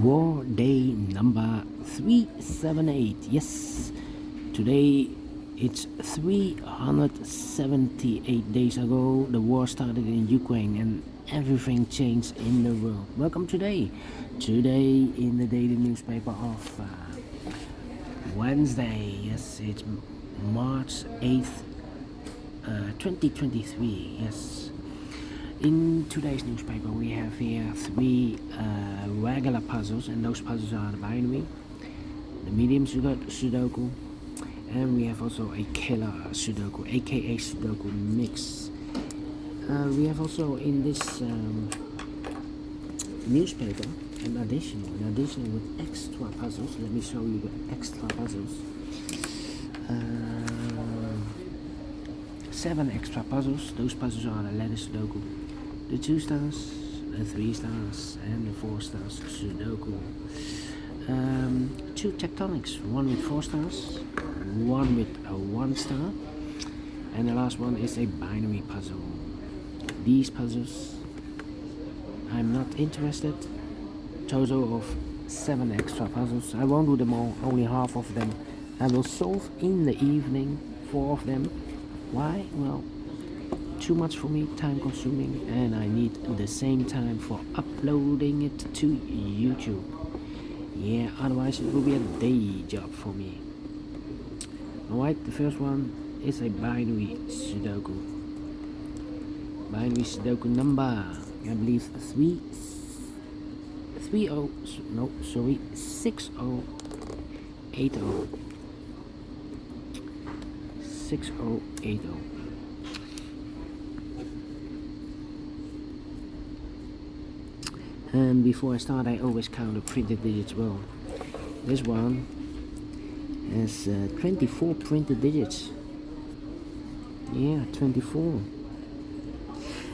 War Day number 378. Yes, today it's 378 days ago the war started in Ukraine and everything changed in the world. Welcome today in the daily newspaper of Wednesday. Yes, it's March 8th, 2023. Yes. In today's newspaper we have here three regular puzzles, and those puzzles are the binary, the medium Sudoku, and we have also a killer Sudoku, aka Sudoku mix. We have also in this newspaper an additional with extra puzzles. Let me show you the extra puzzles. 7 extra puzzles. Those puzzles are the letter Sudoku, the 2 stars, the 3 stars, and the 4 stars Sudoku. 2 tectonics, one with 4 stars, one with a 1 star, and the last one is a binary puzzle. These puzzles, I'm not interested. Total of 7 extra puzzles. I won't do them all, only half of them. I will solve in the evening 4 of them. Why? Well, too much for me, time consuming, and I need the same time for uploading it to YouTube. Yeah, otherwise it will be a day job for me. Alright, the first one is a binary Sudoku. Binary Sudoku number, I believe 6080. 6080. And before I start, I always count the printed digits well. This one has 24 printed digits. Yeah, 24.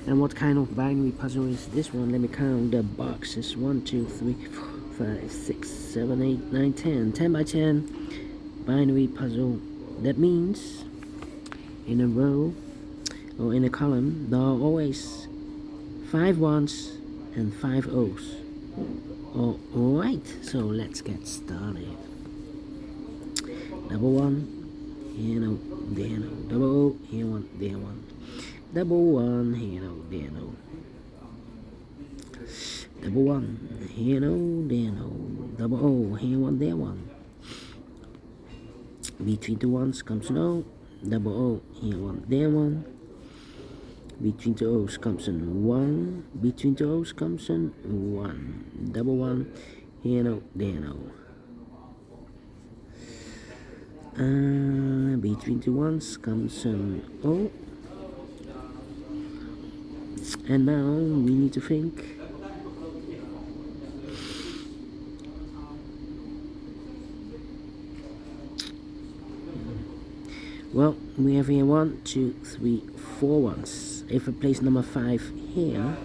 And what kind of binary puzzle is this one? Let me count the boxes. 1, 2, 3, 4, 5, 6, 7, 8, 9, 10. 10 by 10 binary puzzle. That means in a row or in a column there are always 5 ones and 5 O's. Alright, so let's get started. Double 1, here no, there no. Double O, here 1, there 1. Double 1, here no, there no. Double 1, here no, there no. Double O, here 1, there 1. Between the ones comes an O. Double O, here 1, there 1. Between the O's comes an 1. Between the O's comes an 1. Double 1, here no, there no. Between the ones comes an O. And now we need to think. Well, we have here 1, 2, 3, 4 ones. If I place number 5 here,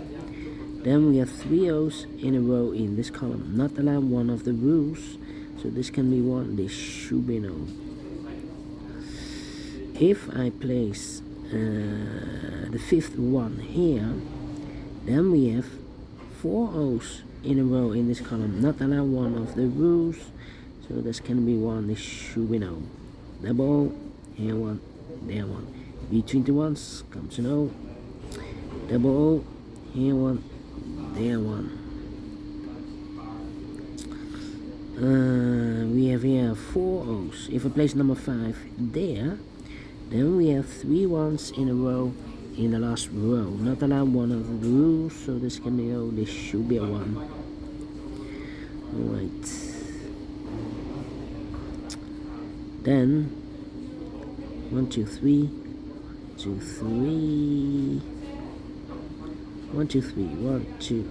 then we have 3 O's in a row in this column. Not allowed one of the rules, so this can be 1. This should be no. If I place the 5th one here, then we have 4 O's in a row in this column. Not allowed one of the rules, so this can be 1. This should be no. Double O, here 1, there 1. Between the ones comes an O. Double O, here 1, there 1. We have here 4 O's. If I place number 5 there, then we have 3 ones in a row in the last row. Not allowed one of the rules, so this can be O. This should be a 1. Alright. Then 1, 2, 3, 2, 3, 1, 2, 3, 1, 2,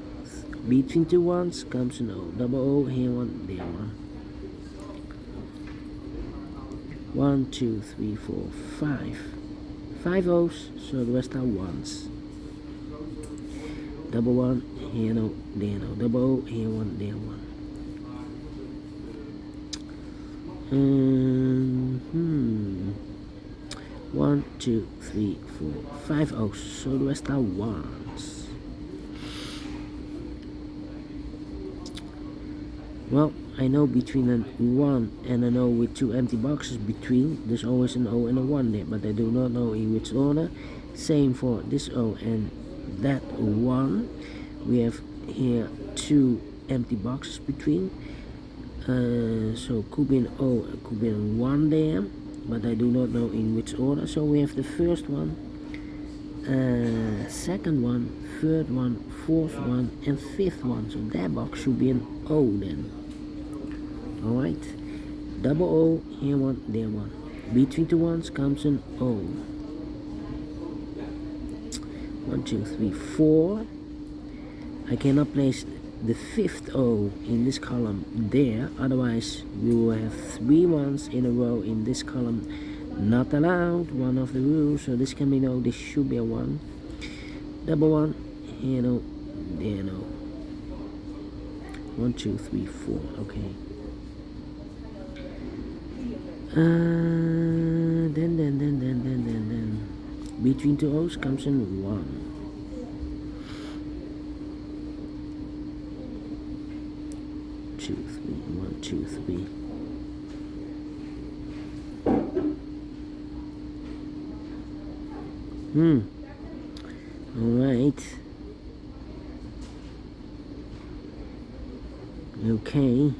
between 2 ones comes an O. Double O, here 1, there 1. 1, 2, 3, 4, 5. 5 O's, so the rest are 1s. Double 1, here no, there no. Double O, here 1, there 1. 1, 2, 3, 4, 5 O's, so the rest are 1s. Well, I know between a 1 and an O with 2 empty boxes between, there's always an O and a 1 there, but I do not know in which order. Same for this O and that 1. We have here 2 empty boxes between, so could be an O, could be a 1 there, but I do not know in which order. So we have the first one, second one, third one, fourth one, and fifth one. So that box should be an O then. Alright, double O, here one, there one. Between two ones comes an O. 1, 2, 3, 4. I cannot place the fifth O in this column there, otherwise we will have 3 ones in a row in this column. Not allowed, one of the rules, so this can be no, this should be a 1. Double 1, here no, there no. 1, 2, 3, 4, okay. Then. Between two O's comes in 1. 2, 3, 1, 2, 3. Alright. Okay.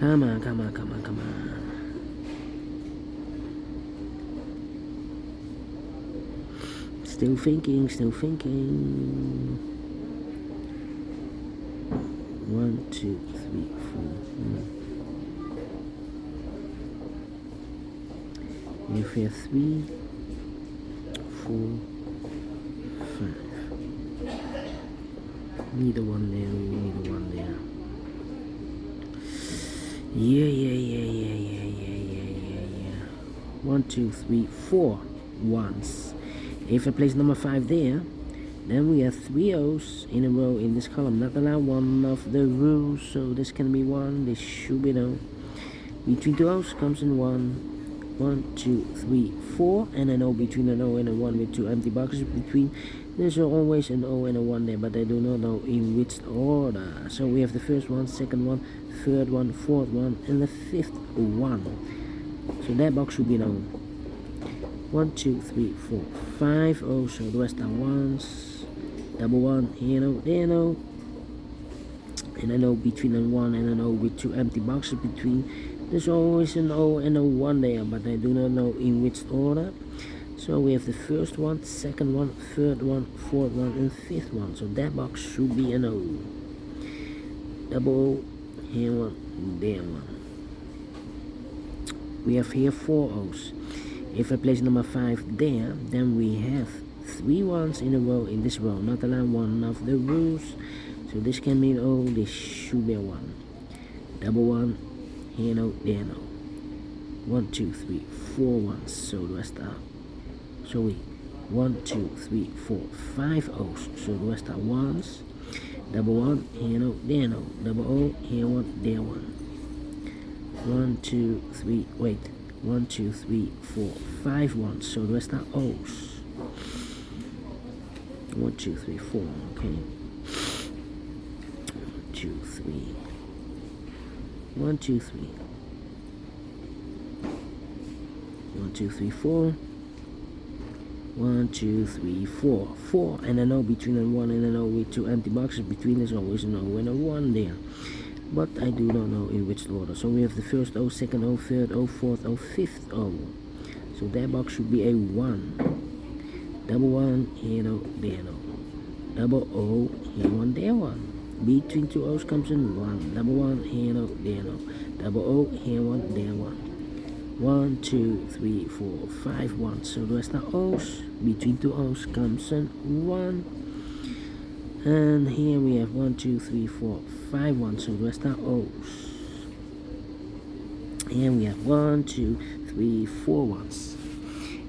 Come on. Still thinking. 1, 2, 3, 4. If we have 3, 4, 5. Need a 1 there, we need a 1 there. Yeah. 1, 2, 3, 4 ones. If I place number 5 there, then we have 3 O's in a row in this column. Not allowed, one of the rules, so this can be 1, this should be no. Between 2 O's comes in 1. 1, 2, 3, 4, and an O between an O and a 1 with 2 empty boxes between. There's always an O and a 1 there, but I do not know in which order. So we have the first one, second one, third one, fourth one, and the fifth one. So that box should be an O. 1, 2, 3, 4, 5 O's, so the rest are ones. Double 1, here no, there no. And an O between a 1 and an O with 2 empty boxes between. There's always an O and a 1 there, but I do not know in which order. So we have the first one, second one, third one, fourth one, and fifth one. So that box should be an O. Double O, here one, there one. We have here 4 O's. If I place number 5 there, then we have 3 ones in a row in this row. Not allowed, one of the rules. So this can mean O, this should be a 1. Double 1, here no, there no. 1, 2, 3, 4 ones. So the rest are. So we 1, 2, 3, 4, 5 O's. So the rest are ones. Double 1, here no, there no. Double O, here 1, there 1. 1, 2, 3, wait. 1, 2, 3, 4, 5 ones. So the rest are O's. 1, 2, 3, 4. Okay. 1, 2, 3. 1, 2, 3. 1, 2, 3, 4. 1, 2, 3, 4. 4 and an O between a 1 and an O with 2 empty boxes between. There's always an O and a 1 there. But I do not know in which order. So we have the first O, second O, third O, fourth O, fifth O. So that box should be a 1. Double 1, here no, there no. Double O, here 1, there 1. Between 2 O's comes in 1. Double 1, here no, there no. Double O, here 1, there 1. 1, 2, 3, 4, 5 ones. So the rest are O's. Between 2 O's comes in 1. And here we have 1, 2, 3, 4, 5 ones. So the rest are O's. Here we have 1, 2, 3, 4 ones.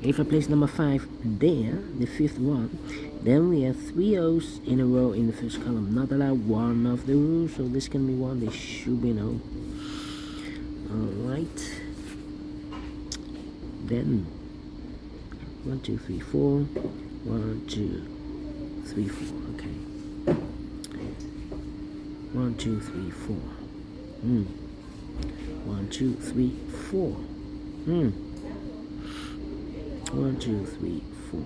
If I place number 5 there, the fifth one, then we have 3 O's in a row in the first column. Not allowed, one of the rules. So this can be 1. This should be no. Alright. Then 1, 2, 3, 4. 1, 2, 3, 4. Okay. 1, 2, 3, 4. 1, 2, 3, 4. 1, 2, 3, 4.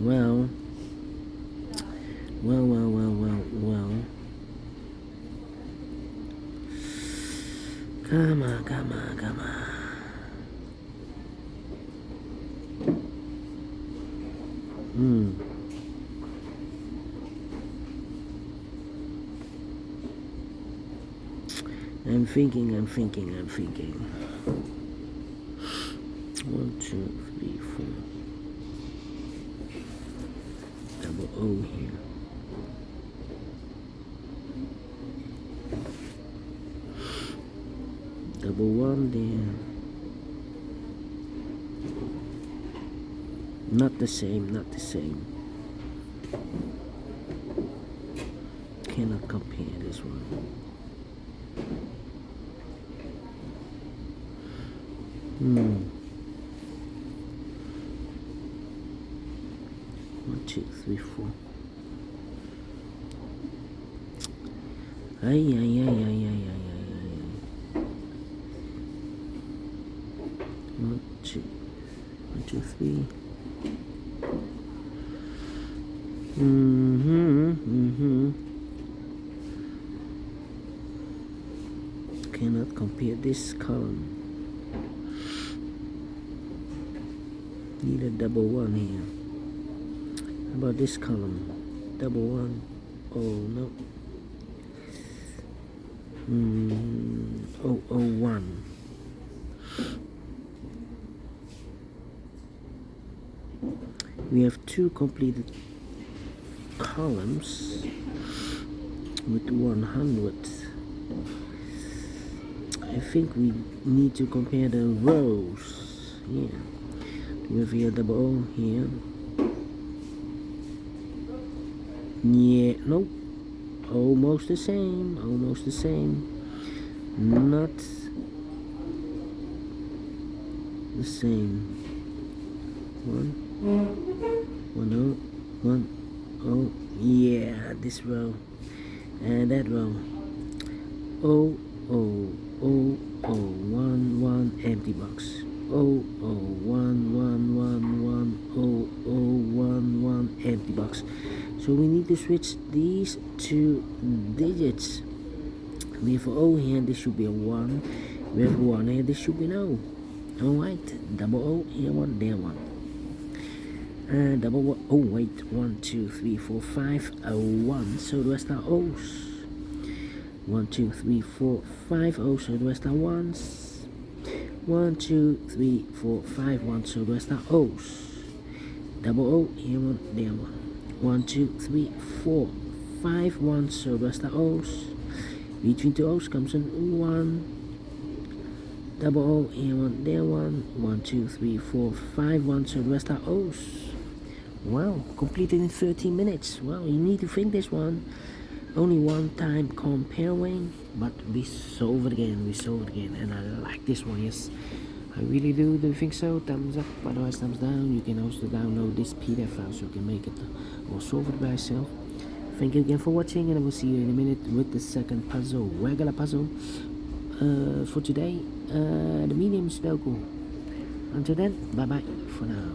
Well. Come on. I'm thinking. 1, 2, 3, 4. Double O here. Double 1 there. Not the same. Cannot compare this one. One, 2, 3, 4. Ay. 1, 2, 3. Cannot compare this column. Need a double 1 here. How about this column? Double 1. Oh no. 001. We have 2 completed columns with 100. I think we need to compare the rows. Yeah. We have here double O here. Yeah, nope. Almost the same. Not the same. 1 O. Yeah, this row and that row. 1 empty box. 1 empty box. So we need to switch these 2 digits. We have O here, this should be a 1. We have 1 here, this should be an O. Alright, double O, here 1, there 1. Double 1, oh wait, 1, 2, 3, 4, 5, 1. So the rest are O's. 1, 2, 3, 4, 5 O's, so the rest are 1s. 1, 2, 3, 4, 5 1, so the rest are O's. Double O, here 1, there 1. 1, 2, 3, 4, 5 1, so the rest are O's. Between 2 O's comes in 1. Double O, here 1, there 1. 1, 2, 3, 4, 5 1, so the rest are O's. Wow, completed in 13 minutes. Well, you need to think this one. Only one time comparing, but we solve it again, and I like this one, yes. I really do you think so? Thumbs up, otherwise thumbs down. You can also download this PDF file so you can make it or solve it by yourself. Thank you again for watching, and I will see you in a minute with the second puzzle, regular puzzle for today, the medium Sudoku. Until then, bye bye for now.